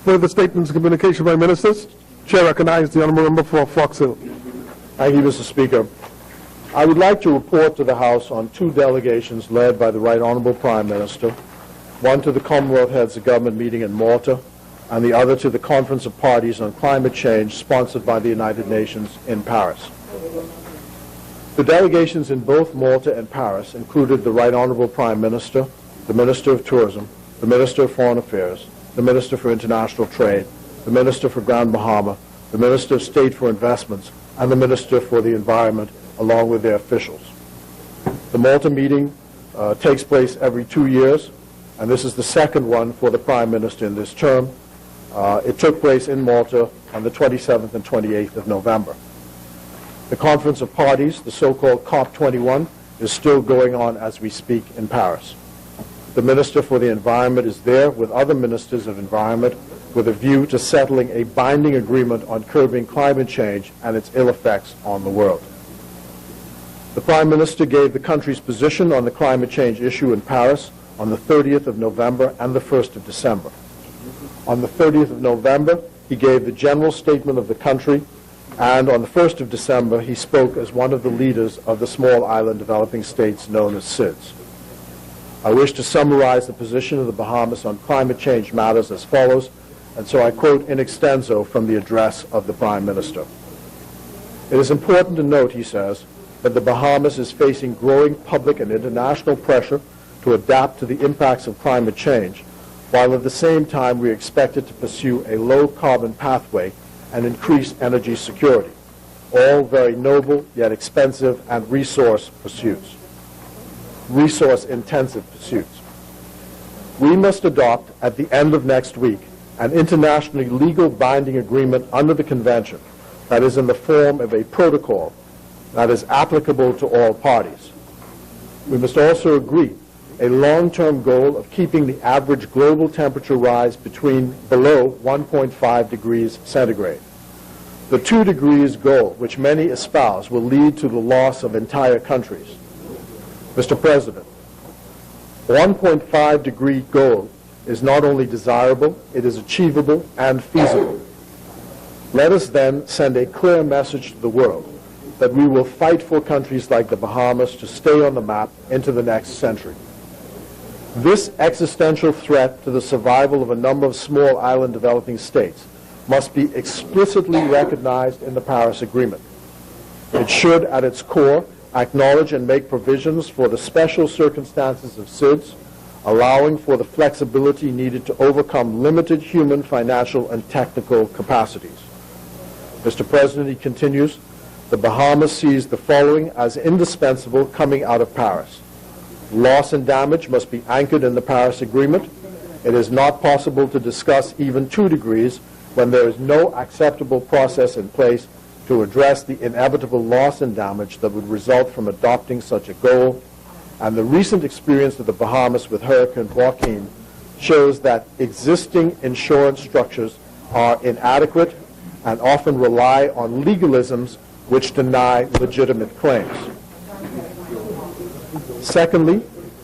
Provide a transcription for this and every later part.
Further statements and communication by ministers. Chair recognizes the Honourable Member for Fox Hill. Thank you, Mr. Speaker. I would like to report to the House on two delegations led by the Right Honourable Prime Minister, one to the Commonwealth Heads of Government meeting in Malta, and the other to the Conference of Parties on Climate Change sponsored by the United Nations in Paris. The delegations in both Malta and Paris included the Right Honourable Prime Minister, the Minister of Tourism, the Minister of Foreign Affairs, the Minister for International Trade, the Minister for Grand Bahama, the Minister of State for Investments, and the Minister for the Environment, along with their officials. The Malta meeting takes place every 2 years, and this is the second one for the Prime Minister in this term. It took place in Malta on the 27th and 28th of November. The Conference of Parties, the so-called COP21, is still going on as we speak in Paris. The Minister for the Environment is there with other ministers of environment with a view to settling a binding agreement on curbing climate change and its ill effects on the world. The Prime Minister gave the country's position on the climate change issue in Paris on the 30th of November and the 1st of December. On the 30th of November, he gave the general statement of the country, and on the 1st of December, he spoke as one of the leaders of the small island developing states known as SIDS. I wish to summarize the position of the Bahamas on climate change matters as follows, and so I quote in extenso from the address of the Prime Minister. It is important to note, he says, that the Bahamas is facing growing public and international pressure to adapt to the impacts of climate change, while at the same time we are expected to pursue a low-carbon pathway and increase energy security, all very noble yet expensive and resource-intensive pursuits. We must adopt at the end of next week an internationally legal binding agreement under the Convention that is in the form of a protocol that is applicable to all parties. We must also agree a long-term goal of keeping the average global temperature rise below 1.5 degrees centigrade. The 2 degrees goal, which many espouse, will lead to the loss of entire countries. Mr. President, 1.5 degree goal is not only desirable, it is achievable and feasible. Let us then send a clear message to the world that we will fight for countries like the Bahamas to stay on the map into the next century. This existential threat to the survival of a number of small island developing states must be explicitly recognized in the Paris Agreement. It should, at its core, acknowledge and make provisions for the special circumstances of SIDS, allowing for the flexibility needed to overcome limited human, financial, and technical capacities. Mr. President, he continues, the Bahamas sees the following as indispensable coming out of Paris. Loss and damage must be anchored in the Paris Agreement. It is not possible to discuss even 2 degrees when there is no acceptable process in place to address the inevitable loss and damage that would result from adopting such a goal. And the recent experience of the Bahamas with Hurricane Joaquin shows that existing insurance structures are inadequate and often rely on legalisms which deny legitimate claims. Secondly,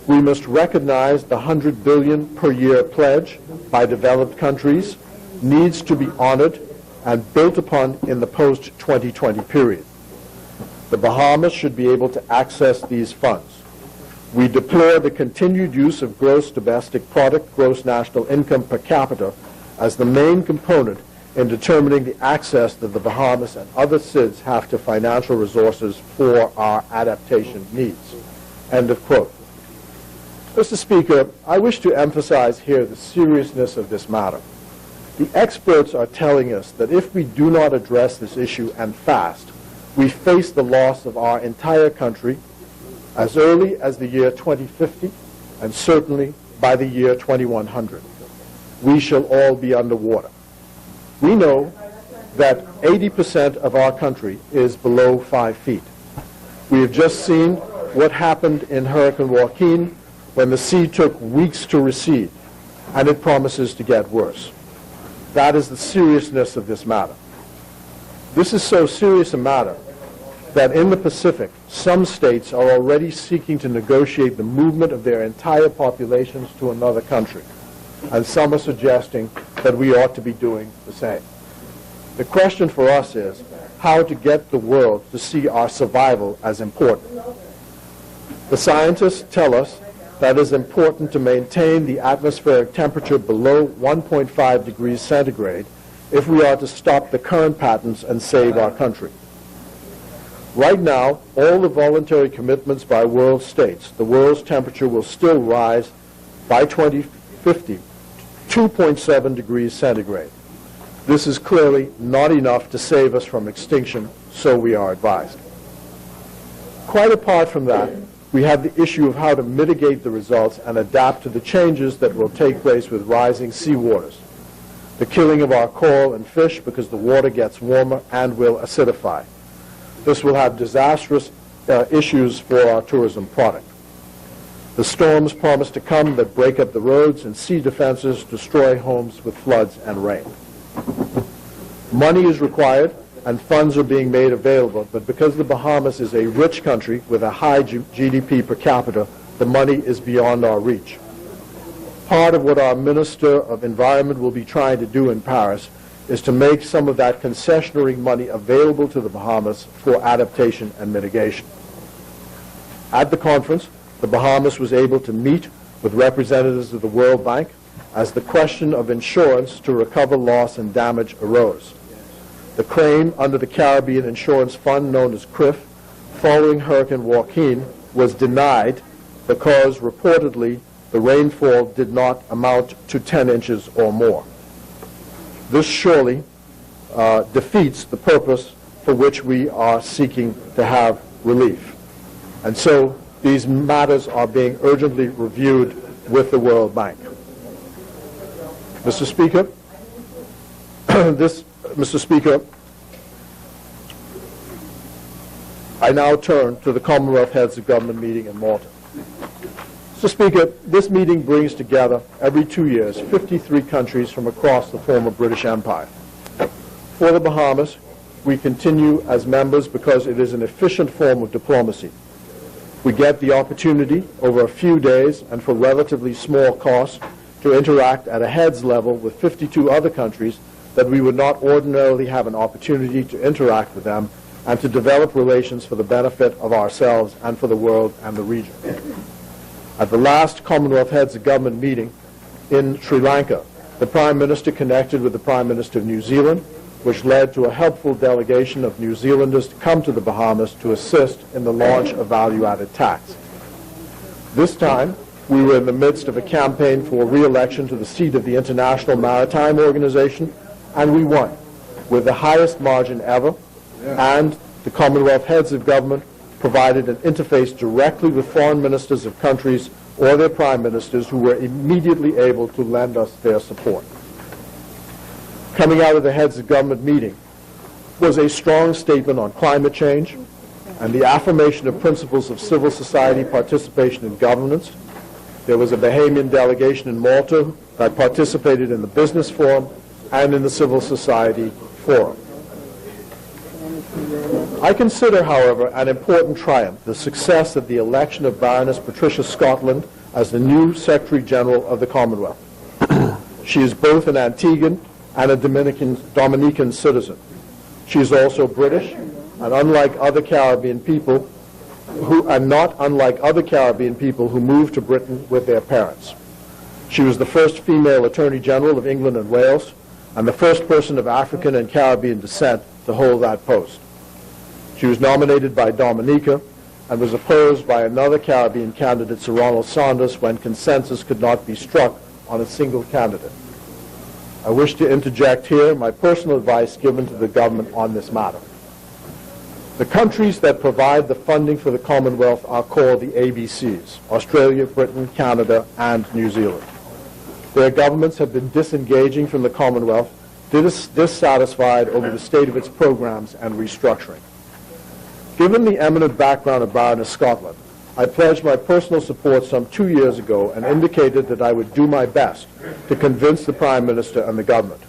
we must recognize the $100 billion per year pledge by developed countries needs to be honored and built upon in the post-2020 period. The Bahamas should be able to access these funds. We deplore the continued use of gross domestic product, gross national income per capita, as the main component in determining the access that the Bahamas and other SIDS have to financial resources for our adaptation needs. End of quote. Mr. Speaker, I wish to emphasize here the seriousness of this matter. The experts are telling us that if we do not address this issue and fast, we face the loss of our entire country as early as the year 2050 and certainly by the year 2100. We shall all be underwater. We know that 80% of our country is below 5 feet. We have just seen what happened in Hurricane Joaquin when the sea took weeks to recede, and it promises to get worse. That is the seriousness of this matter. This is so serious a matter that in the Pacific, some states are already seeking to negotiate the movement of their entire populations to another country. and some are suggesting that we ought to be doing the same. The question for us is how to get the world to see our survival as important. The scientists tell us that it is important to maintain the atmospheric temperature below 1.5 degrees centigrade if we are to stop the current patterns and save our country. Right now, all the voluntary commitments by world states, the world's temperature will still rise by 2050 to 2.7 degrees centigrade. This is clearly not enough to save us from extinction, so we are advised. Quite apart from that, we have the issue of how to mitigate the results and adapt to the changes that will take place with rising sea waters. The killing of our coral and fish because the water gets warmer and will acidify. This will have disastrous issues for our tourism product. The storms promise to come that break up the roads and sea defenses, destroy homes with floods and rain. Money is required and funds are being made available, but because the Bahamas is a rich country with a high GDP per capita, the money is beyond our reach. Part of what our Minister of Environment will be trying to do in Paris is to make some of that concessionary money available to the Bahamas for adaptation and mitigation. At the conference, the Bahamas was able to meet with representatives of the World Bank as the question of insurance to recover loss and damage arose. The claim under the Caribbean Insurance Fund, known as CRIF, following Hurricane Joaquin was denied because reportedly the rainfall did not amount to 10 inches or more. This surely defeats the purpose for which we are seeking to have relief. And so these matters are being urgently reviewed with the World Bank. Mr. Speaker, Mr. Speaker, I now turn to the Commonwealth Heads of Government meeting in Malta. Mr. Speaker, this meeting brings together every 2 years 53 countries from across the former British Empire. For the Bahamas, we continue as members because it is an efficient form of diplomacy. We get the opportunity over a few days and for relatively small cost to interact at a heads level with 52 other countries that we would not ordinarily have an opportunity to interact with them and to develop relations for the benefit of ourselves and for the world and the region. At the last Commonwealth Heads of Government meeting in Sri Lanka, the Prime Minister connected with the Prime Minister of New Zealand, which led to a helpful delegation of New Zealanders to come to the Bahamas to assist in the launch of value-added tax. This time, we were in the midst of a campaign for re-election to the seat of the International Maritime Organization, and we won with the highest margin ever, and the Commonwealth Heads of Government provided an interface directly with foreign ministers of countries or their prime ministers who were immediately able to lend us their support. Coming out of the Heads of Government meeting was a strong statement on climate change and the affirmation of principles of civil society participation in governance. There was a Bahamian delegation in Malta that participated in the business forum and in the civil society forum. I consider, however, an important triumph the success of the election of Baroness Patricia Scotland as the new Secretary General of the Commonwealth. She is both an Antiguan and a Dominican citizen. She is also British, and unlike other Caribbean people, not unlike other Caribbean people who moved to Britain with their parents. She was the first female Attorney General of England and Wales, and the first person of African and Caribbean descent to hold that post. She was nominated by Dominica and was opposed by another Caribbean candidate, Sir Ronald Saunders, when consensus could not be struck on a single candidate. I wish to interject here my personal advice given to the government on this matter. The countries that provide the funding for the Commonwealth are called the ABCs, Australia, Britain, Canada, and New Zealand. Their governments have been disengaging from the Commonwealth, dissatisfied over the state of its programs and restructuring. Given the eminent background of Baroness Scotland, I pledged my personal support some 2 years ago and indicated that I would do my best to convince the Prime Minister and the government.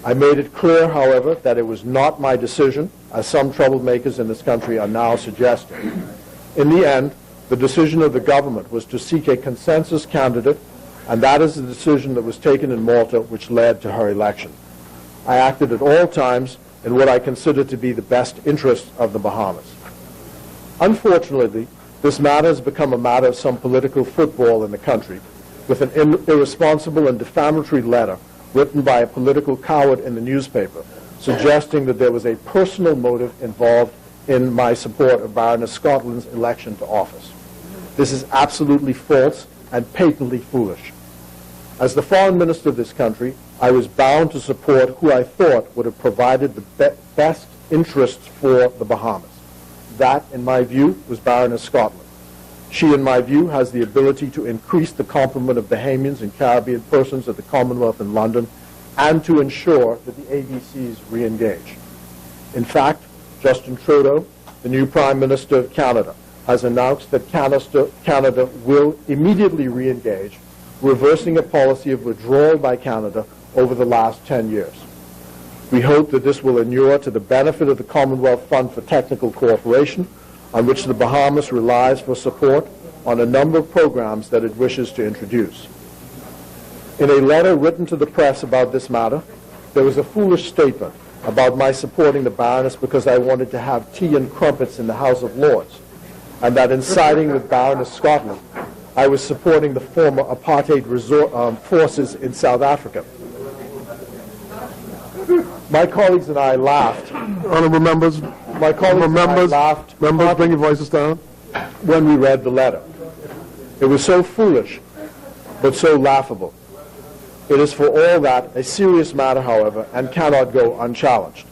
I made it clear, however, that it was not my decision, as some troublemakers in this country are now suggesting. In the end, the decision of the government was to seek a consensus candidate and that is the decision that was taken in Malta which led to her election. I acted at all times in what I consider to be the best interests of the Bahamas. Unfortunately, this matter has become a matter of some political football in the country, with an irresponsible and defamatory letter written by a political coward in the newspaper, suggesting that there was a personal motive involved in my support of Baroness Scotland's election to office. This is absolutely false and patently foolish. As the foreign minister of this country, I was bound to support who I thought would have provided the best interests for the Bahamas. That, in my view, was Baroness Scotland. She, in my view, has the ability to increase the complement of Bahamians and Caribbean persons at the Commonwealth in London and to ensure that the ABCs re-engage. In fact, Justin Trudeau, the new Prime Minister of Canada, has announced that Canada will immediately re-engage, reversing a policy of withdrawal by Canada over the last 10 years. We hope that this will inure to the benefit of the Commonwealth Fund for Technical Cooperation, on which the Bahamas relies for support on a number of programs that it wishes to introduce. In a letter written to the press about this matter, there was a foolish statement about my supporting the Baroness because I wanted to have tea and crumpets in the House of Lords, and that in siding with Baroness Scotland, I was supporting the former apartheid forces in South Africa. My colleagues and I laughed. Honourable members, My colleagues and I laughed members, bring your voices down. when we read the letter. It was so foolish, but so laughable. It is for all that a serious matter, however, and cannot go unchallenged.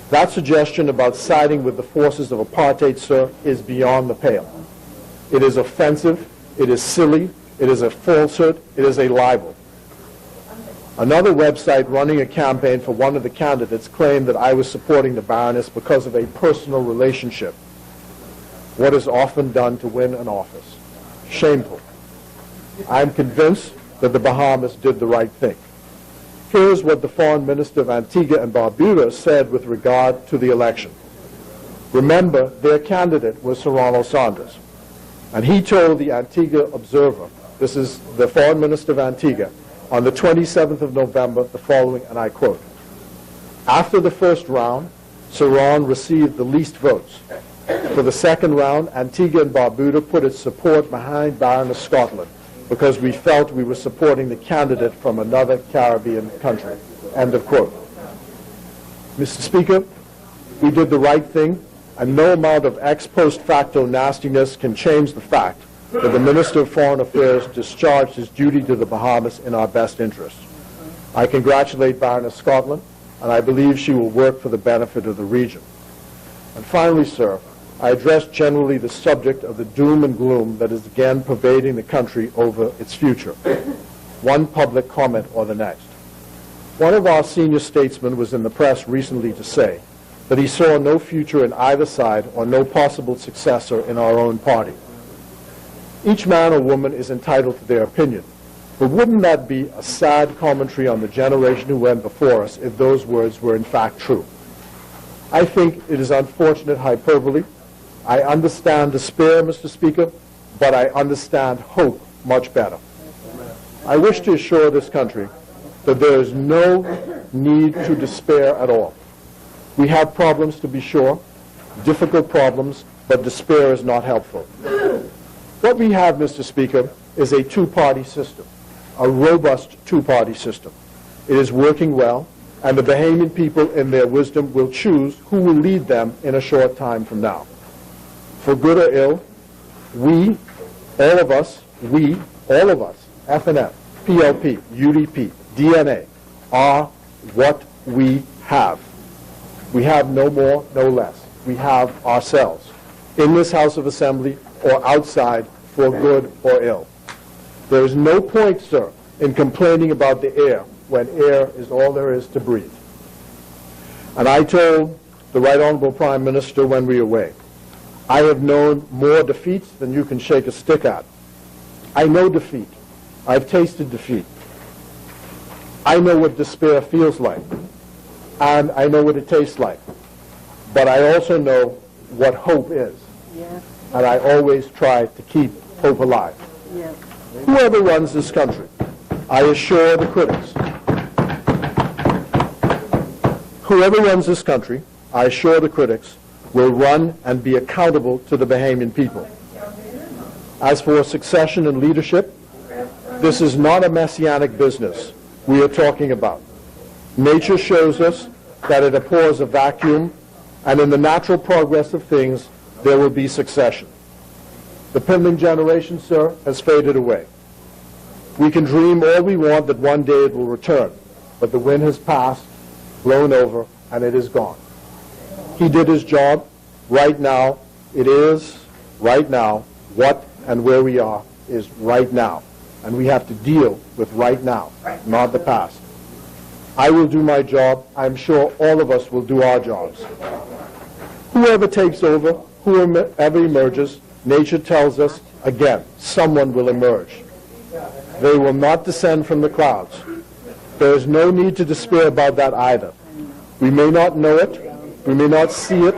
That suggestion about siding with the forces of apartheid, sir, is beyond the pale. It is offensive, it is silly, it is a falsehood, it is a libel. Another website running a campaign for one of the candidates claimed that I was supporting the Baroness because of a personal relationship. What is often done to win an office. Shameful. I am convinced that the Bahamas did the right thing. Here's what the Foreign Minister of Antigua and Barbuda said with regard to the election. Remember, their candidate was Sir Ronald Sanders, and he told the Antigua Observer, this is the Foreign Minister of Antigua, on the 27th of November, the following, and I quote, "After the first round, Sir Ron received the least votes. For the second round, Antigua and Barbuda put its support behind Baroness Scotland because we felt we were supporting the candidate from another Caribbean country." End of quote. Mr. Speaker, we did the right thing, and no amount of ex post facto nastiness can change the fact that the Minister of Foreign Affairs discharged his duty to the Bahamas in our best interests. I congratulate Baroness Scotland, and I believe she will work for the benefit of the region. And finally, sir, I address generally the subject of the doom and gloom that is again pervading the country over its future, one public comment or the next. One of our senior statesmen was in the press recently to say that he saw no future in either side or no possible successor in our own party. Each man or woman is entitled to their opinion, but wouldn't that be a sad commentary on the generation who went before us if those words were in fact true? I think it is unfortunate hyperbole. I understand despair, Mr. Speaker, but I understand hope much better. I wish to assure this country that there is no need to despair at all. We have problems, to be sure, difficult problems, but despair is not helpful. What we have, Mr. Speaker, is a two-party system, a robust two-party system. It is working well, and the Bahamian people, in their wisdom, will choose who will lead them in a short time from now. For good or ill, we, all of us, FNF, PLP, UDP, DNA, are what we have. We have no more, no less. We have ourselves, in this House of Assembly or outside, for good or ill. There is no point, sir, in complaining about the air when air is all there is to breathe. And I told the Right Honourable Prime Minister when we were away, I have known more defeats than you can shake a stick at. I know defeat. I've tasted defeat. I know what despair feels like, and I know what it tastes like. But I also know what hope is. Yes, And I always try to keep hope alive. yes. Whoever runs this country, I assure the critics, whoever runs this country, I assure the critics, will run and be accountable to the Bahamian people. As for succession and leadership, this is not a messianic business we are talking about. Nature shows us that it abhors a vacuum, and in the natural progress of things, there will be succession. The pending generation, sir, has faded away. We can dream all we want that one day it will return, but the wind has passed, blown over, and it is gone. He did his job. Right now, it is, right now, what and where we are is right now. And we have to deal with right now, not the past. I will do my job. I'm sure all of us will do our jobs. Whoever takes over, whoever emerges, nature tells us, again, someone will emerge. They will not descend from the clouds. There is no need to despair about that either. We may not know it, we may not see it,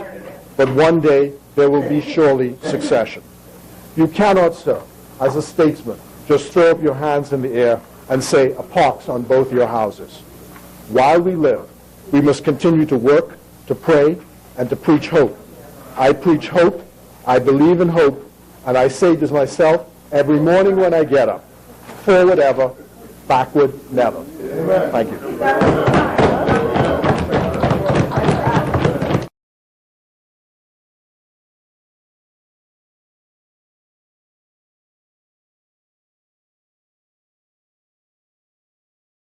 but one day there will be surely succession. You cannot, sir, as a statesman, just throw up your hands in the air and say a pox on both your houses. While we live, we must continue to work, to pray, and to preach hope. I preach hope, I believe in hope, and I say to myself every morning when I get up, forward ever, backward never. Thank you.